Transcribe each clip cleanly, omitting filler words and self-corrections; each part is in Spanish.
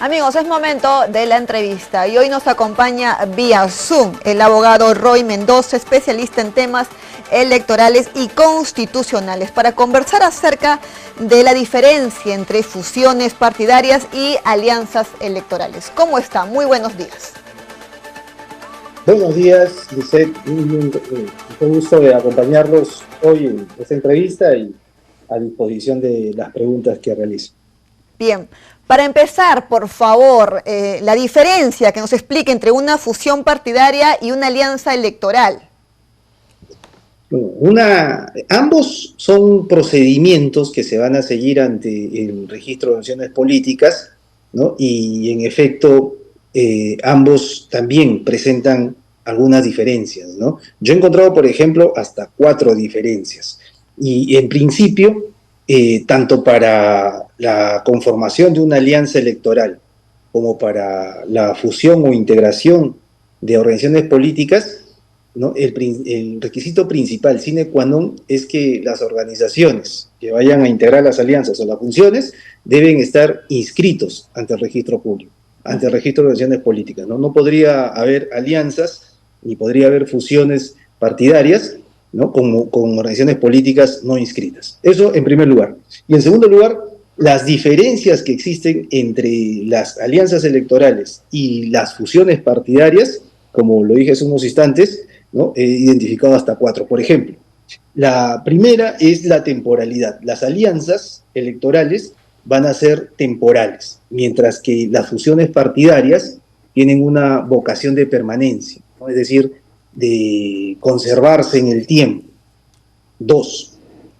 Amigos, es momento de la entrevista y hoy nos acompaña vía Zoom el abogado Roy Mendoza, especialista en temas electorales y constitucionales, para conversar acerca de la diferencia entre fusiones partidarias y alianzas electorales. ¿Cómo está? Muy buenos días. Buenos días, Lisette. Un gusto de acompañarlos hoy en esta entrevista y a disposición de las preguntas que realizo. Bien, para empezar, por favor, la diferencia que nos explique entre una fusión partidaria y una alianza electoral. Ambos son procedimientos que se van a seguir ante el registro de naciones políticas, ¿no? Y en efecto, ambos también presentan algunas diferencias, ¿no? Yo he encontrado, por ejemplo, hasta 4 diferencias. Y en principio, tanto para la conformación de una alianza electoral como para la fusión o integración de organizaciones políticas, ¿no? El requisito principal, sine qua non, es que las organizaciones que vayan a integrar las alianzas o las funciones deben estar inscritos ante el registro público, ante el registro de organizaciones políticas, ¿no? No podría haber alianzas ni podría haber fusiones partidarias, ¿no? con organizaciones políticas no inscritas. Eso en primer lugar. Y en segundo lugar, las diferencias que existen entre las alianzas electorales y las fusiones partidarias, como lo dije hace unos instantes, ¿no? He identificado hasta 4. Por ejemplo, la primera es la temporalidad. Las alianzas electorales van a ser temporales, mientras que las fusiones partidarias tienen una vocación de permanencia, ¿no? Es decir, de conservarse en el tiempo. 2.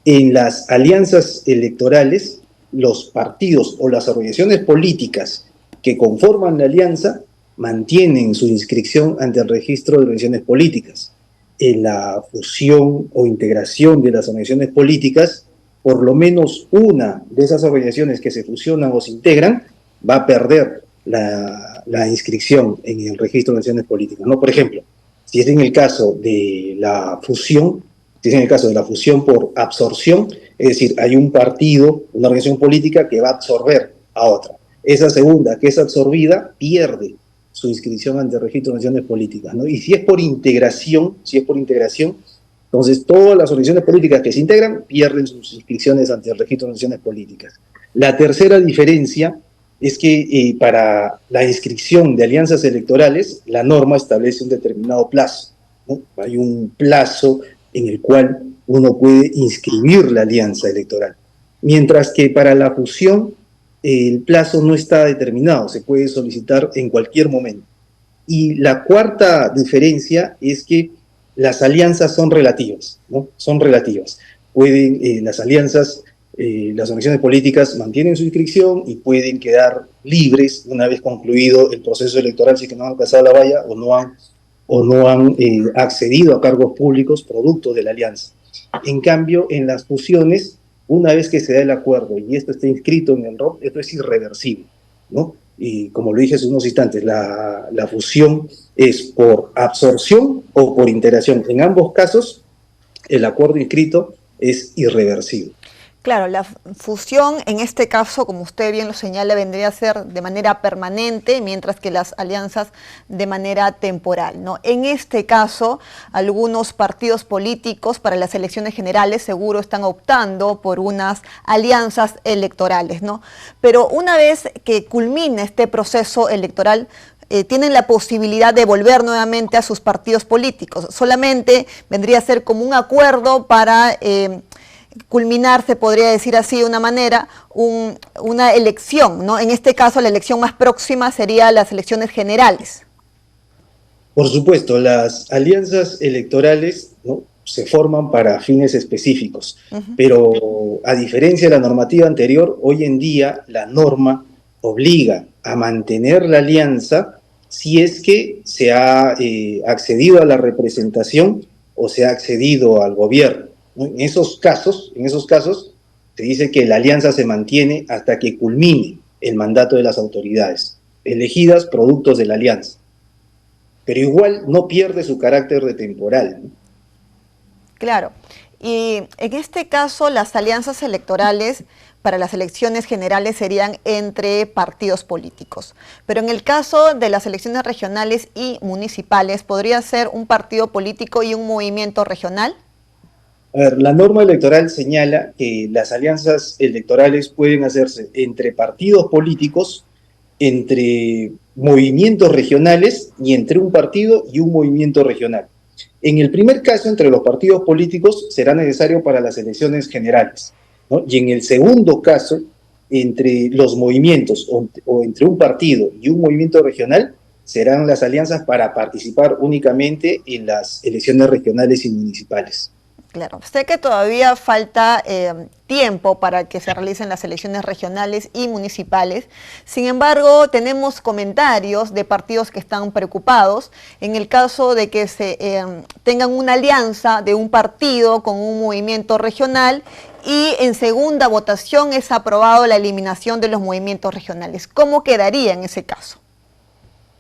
En las alianzas electorales, los partidos o las organizaciones políticas que conforman la alianza mantienen su inscripción ante el registro de organizaciones políticas. En la fusión o integración de las organizaciones políticas, por lo menos una de esas organizaciones que se fusionan o se integran va a perder la inscripción en el registro de organizaciones políticas, ¿no? Por ejemplo, si es en el caso de la fusión, por absorción, es decir, hay un partido, una organización política que va a absorber a otra. Esa segunda, que es absorbida, pierde su inscripción ante el registro de naciones políticas, ¿no? Y si es por integración, entonces todas las organizaciones políticas que se integran pierden sus inscripciones ante el registro de naciones políticas. La tercera diferencia es que para la inscripción de alianzas electorales, la norma establece un determinado plazo, ¿no? Hay un plazo en el cual uno puede inscribir la alianza electoral. Mientras que para la fusión, el plazo no está determinado, se puede solicitar en cualquier momento. Y la cuarta diferencia es que las alianzas son relativas, ¿no? Son relativas. Pueden, las alianzas, las organizaciones políticas mantienen su inscripción y pueden quedar libres una vez concluido el proceso electoral si que no han alcanzado la valla o no han accedido a cargos públicos producto de la alianza. En cambio, en las fusiones, una vez que se da el acuerdo y esto está inscrito en el ROP, esto es irreversible, ¿no? Y como lo dije hace unos instantes, la fusión es por absorción o por integración. En ambos casos, el acuerdo inscrito es irreversible. Claro, la fusión en este caso, como usted bien lo señala, vendría a ser de manera permanente, mientras que las alianzas de manera temporal, ¿no? En este caso, algunos partidos políticos para las elecciones generales seguro están optando por unas alianzas electorales, ¿no? Pero una vez que culmine este proceso electoral, tienen la posibilidad de volver nuevamente a sus partidos políticos. Solamente vendría a ser como un acuerdo para culminar, se podría decir así de una manera, una elección, ¿no? En este caso, la elección más próxima sería las elecciones generales. Por supuesto, las alianzas electorales, ¿no?, se forman para fines específicos, pero a diferencia de la normativa anterior, hoy en día la norma obliga a mantener la alianza si es que se ha accedido a la representación o se ha accedido al gobierno. En esos casos, se dice que la alianza se mantiene hasta que culmine el mandato de las autoridades, elegidas productos de la alianza. Pero igual no pierde su carácter de temporal, ¿no? Claro. Y en este caso, las alianzas electorales para las elecciones generales serían entre partidos políticos. Pero en el caso de las elecciones regionales y municipales, ¿podría ser un partido político y un movimiento regional? A ver, la norma electoral señala que las alianzas electorales pueden hacerse entre partidos políticos, entre movimientos regionales y entre un partido y un movimiento regional. En el primer caso, entre los partidos políticos, será necesario para las elecciones generales, ¿no? Y en el segundo caso, entre los movimientos o entre un partido y un movimiento regional, serán las alianzas para participar únicamente en las elecciones regionales y municipales. Claro, sé que todavía falta tiempo para que se realicen las elecciones regionales y municipales. Sin embargo, tenemos comentarios de partidos que están preocupados en el caso de que se tengan una alianza de un partido con un movimiento regional y en segunda votación es aprobado la eliminación de los movimientos regionales. ¿Cómo quedaría en ese caso?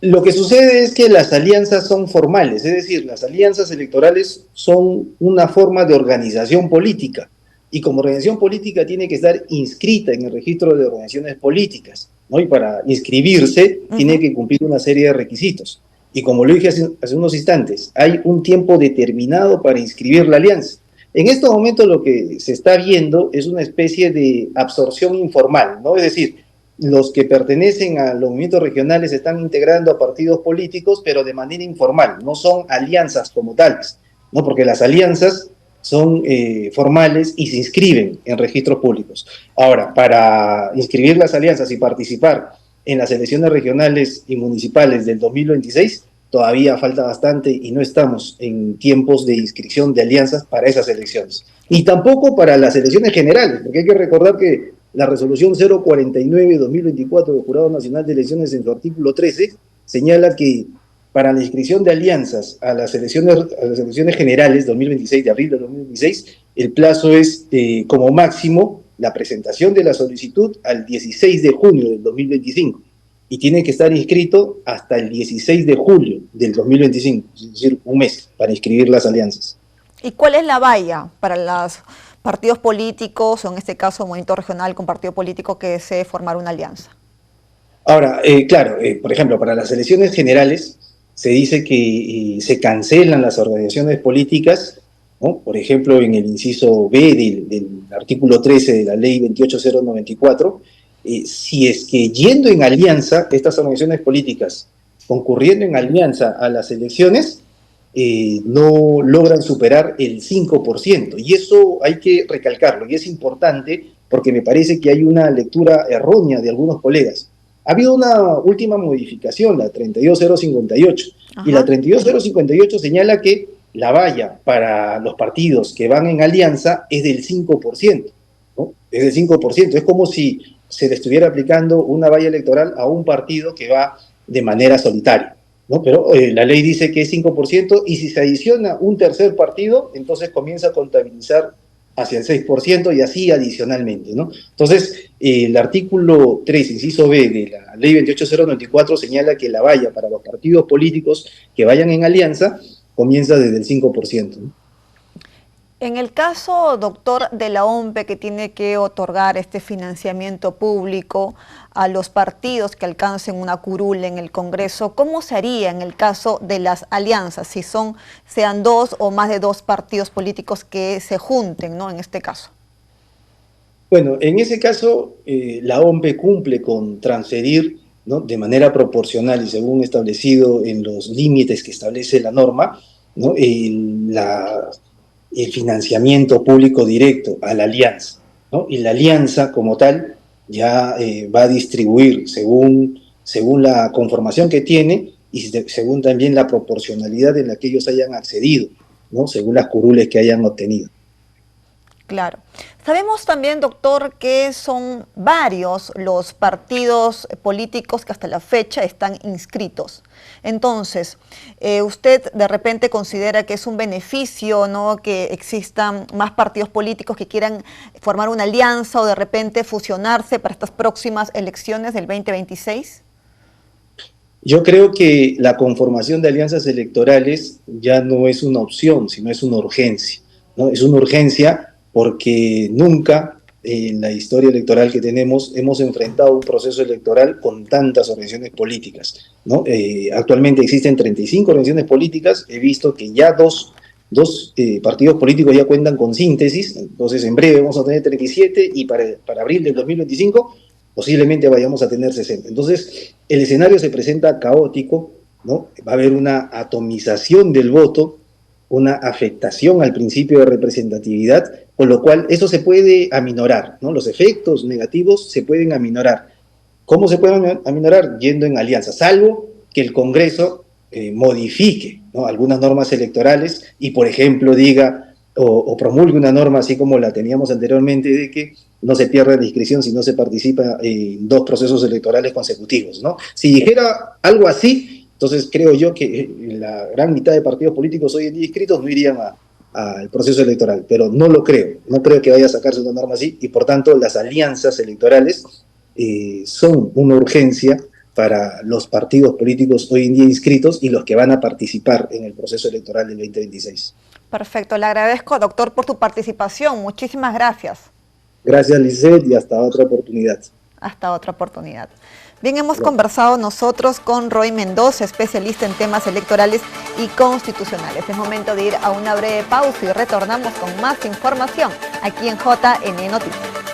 Lo que sucede es que las alianzas son formales, es decir, las alianzas electorales son una forma de organización política y como organización política tiene que estar inscrita en el registro de organizaciones políticas, ¿no? Y para inscribirse tiene que cumplir una serie de requisitos. Y como lo dije hace unos instantes, hay un tiempo determinado para inscribir la alianza. En estos momentos lo que se está viendo es una especie de absorción informal, ¿no? Es decir, los que pertenecen a los movimientos regionales se están integrando a partidos políticos, pero de manera informal, no son alianzas como tales, ¿no? Porque las alianzas son formales y se inscriben en registros públicos. Ahora, para inscribir las alianzas y participar en las elecciones regionales y municipales del 2026, todavía falta bastante y no estamos en tiempos de inscripción de alianzas para esas elecciones. Ni tampoco para las elecciones generales, porque hay que recordar que la resolución 049-2024 del Jurado Nacional de Elecciones en su artículo 13 señala que para la inscripción de alianzas a las elecciones generales 2026, de abril de 2026, el plazo es como máximo la presentación de la solicitud al 16 de junio del 2025 y tiene que estar inscrito hasta el 16 de julio del 2025, es decir, un mes para inscribir las alianzas. ¿Y cuál es la valla para los partidos políticos, o en este caso movimiento regional con partido político que desee formar una alianza? Ahora, claro, por ejemplo, para las elecciones generales se dice que se cancelan las organizaciones políticas, ¿no? Por ejemplo, en el inciso B del artículo 13 de la ley 28094, si es que yendo en alianza, estas organizaciones políticas concurriendo en alianza a las elecciones, no logran superar el 5%. Y eso hay que recalcarlo, y es importante porque me parece que hay una lectura errónea de algunos colegas. Ha habido una última modificación, la 32058, y la 32058 señala que la valla para los partidos que van en alianza es del 5%, ¿no? Es del 5%, es como si se le estuviera aplicando una valla electoral a un partido que va de manera solitaria, ¿no? Pero la ley dice que es 5% y si se adiciona un tercer partido, entonces comienza a contabilizar hacia el 6% y así adicionalmente, ¿no? Entonces, el artículo 3, inciso B de la ley 28094 señala que la valla para los partidos políticos que vayan en alianza comienza desde el 5%, ¿no? En el caso, doctor, de la OMPE que tiene que otorgar este financiamiento público a los partidos que alcancen una curul en el Congreso, ¿cómo se haría en el caso de las alianzas, si sean dos o más de dos partidos políticos que se junten, ¿no? En este caso. Bueno, en ese caso, la OMPE cumple con transferir, ¿no?, de manera proporcional y según establecido en los límites que establece la norma, ¿no?, el financiamiento público directo a la alianza, ¿no? Y la alianza como tal ya va a distribuir según la conformación que tiene y según también la proporcionalidad en la que ellos hayan accedido, ¿no?, según las curules que hayan obtenido. Claro. Sabemos también, doctor, que son varios los partidos políticos que hasta la fecha están inscritos. Entonces, ¿usted de repente considera que es un beneficio, ¿no?, que existan más partidos políticos que quieran formar una alianza o de repente fusionarse para estas próximas elecciones del 2026? Yo creo que la conformación de alianzas electorales ya no es una opción, sino es una urgencia. ¿no? Es una urgencia porque nunca en la historia electoral que tenemos hemos enfrentado un proceso electoral con tantas organizaciones políticas, ¿no? Actualmente existen 35 organizaciones políticas, he visto que ya dos partidos políticos ya cuentan con síntesis, entonces en breve vamos a tener 37 y para abril del 2025 posiblemente vayamos a tener 60. Entonces el escenario se presenta caótico, ¿no? Va a haber una atomización del voto, una afectación al principio de representatividad, con lo cual eso se puede aminorar, ¿no? Los efectos negativos se pueden aminorar. ¿Cómo se pueden aminorar? Yendo en alianza, salvo que el Congreso modifique, ¿no?, algunas normas electorales y, por ejemplo, diga o promulgue una norma así como la teníamos anteriormente de que no se pierda la inscripción si no se participa en 2 procesos electorales consecutivos, ¿no? Si dijera algo así, entonces creo yo que la gran mitad de partidos políticos hoy en día inscritos no irían al proceso electoral, pero no lo creo, no creo que vaya a sacarse una norma así y por tanto las alianzas electorales son una urgencia para los partidos políticos hoy en día inscritos y los que van a participar en el proceso electoral del 2026. Perfecto, le agradezco, doctor, por tu participación. Muchísimas gracias. Gracias, Lisette, y hasta otra oportunidad. Hasta otra oportunidad. Bien, hemos conversado nosotros con Roy Mendoza, especialista en temas electorales y constitucionales. Es momento de ir a una breve pausa y retornamos con más información aquí en JN Noticias.